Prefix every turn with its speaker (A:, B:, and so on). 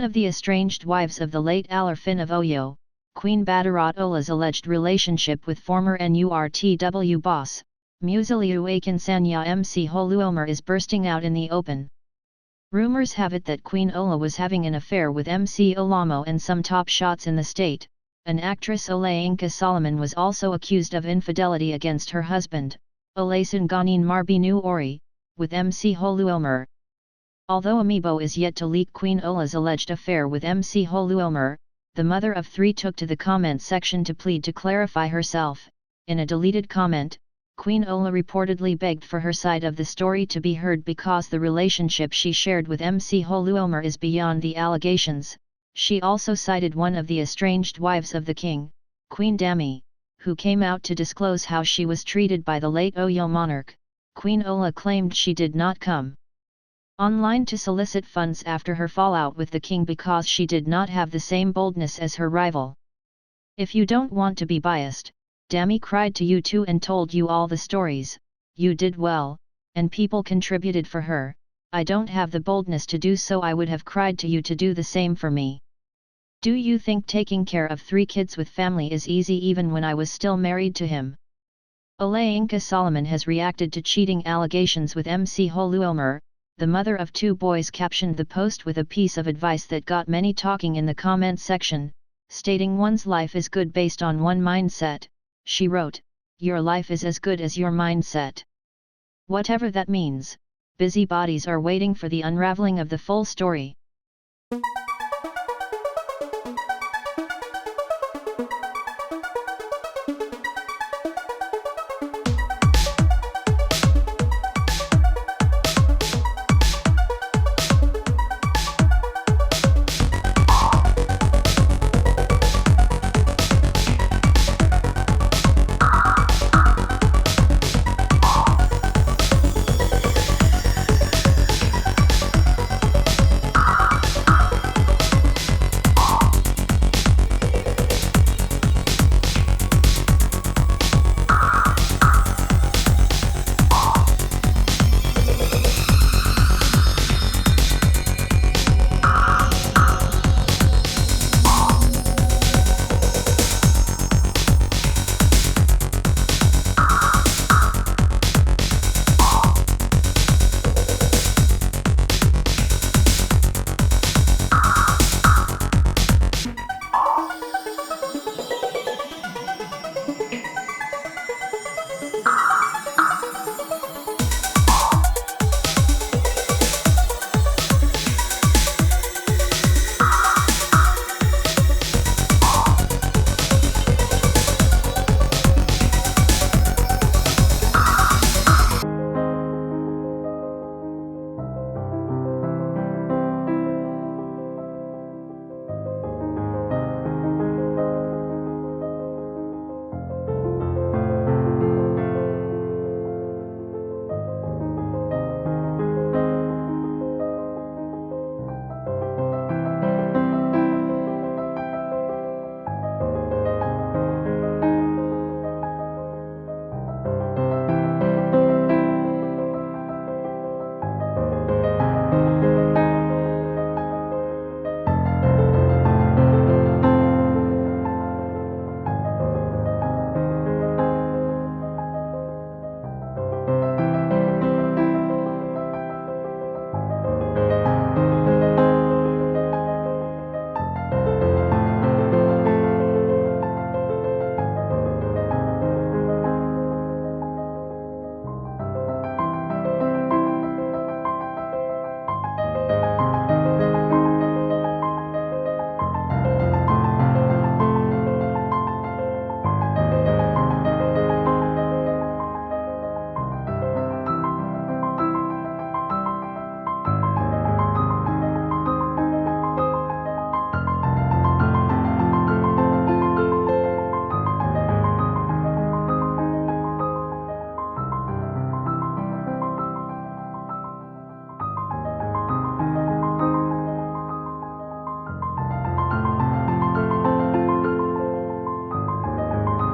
A: of the estranged wives of the late Alaafin of Oyo, Queen Badirat Ola's alleged relationship with former NURTW boss, Musiliu Akinsanya MC Oluomo is bursting out in the open. Rumors have it that Queen Ola was having an affair with MC Olumo and some top shots in the state. An actress Olayinka Solomon was also accused of infidelity against her husband, Olasukanmi Mabinu Ori, with MC Oluomo. Although Amebo is yet to leak Queen Ola's alleged affair with MC Oluomo, the mother of three took to the comment section to plead to clarify herself. In a deleted comment, Queen Ola reportedly begged for her side of the story to be heard because the relationship she shared with MC Oluomo is beyond the allegations. She also cited one of the estranged wives of the king, Queen Dami, who came out to disclose how she was treated by the late Oyo monarch. Queen Ola claimed she did not come online to solicit funds after her fallout with the king because she did not have the same boldness as her rival. "If you don't want to be biased, Dami cried to you too and told you all the stories. You did well, and people contributed for her. I don't have the boldness to do so. I would have cried to you to do the same for me. Do you think taking care of 3 kids with family is easy even when I was still married to him?" Olayinka Solomon has reacted to cheating allegations with MC Oluomo. The mother of 2 boys captioned the post with a piece of advice that got many talking in the comment section, stating one's life is good based on one mindset. She wrote, "Your life is as good as your mindset." Whatever that means, busybodies are waiting for the unraveling of the full story.